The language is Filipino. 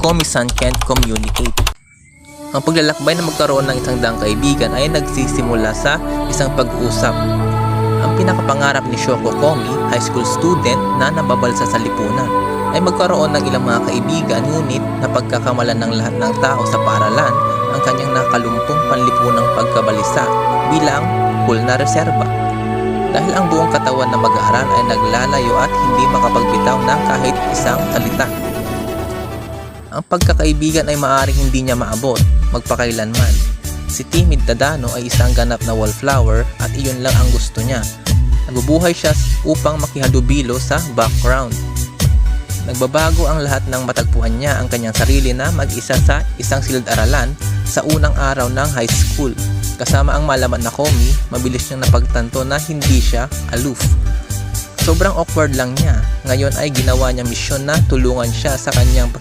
Komi-san can't communicate. Ang paglalakbay na magkaroon ng isang daang kaibigan ay nagsisimula sa isang pag-usap. Ang pinakapangarap ni Shoko Komi, high school student na nababalsa sa lipunan, ay magkaroon ng ilang mga kaibigan, ngunit napagkakamalan ng lahat ng tao sa paaralan ang kanyang nakalumpong panlipunang pagkabalisa bilang cool na reserba. Dahil ang buong katawan na mag-aaral ay naglalayo at hindi makapagbitaw ng kahit isang salita. Ang pagkakaibigan ay maaaring hindi niya maabot magpakailanman. Si Timid Tadano ay isang ganap na wallflower at iyon lang ang gusto niya. Nabubuhay siya upang makihalubilo sa background. Nagbabago ang lahat ng matagpuan niya ang kanyang sarili na mag-isa sa isang silid-aralan sa unang araw ng high school. Kasama ang malaman na Komi, mabilis niyang napagtanto na hindi siya aloof. Sobrang awkward lang niya. Ngayon ay ginawa niya misyon na tulungan siya sa kanyang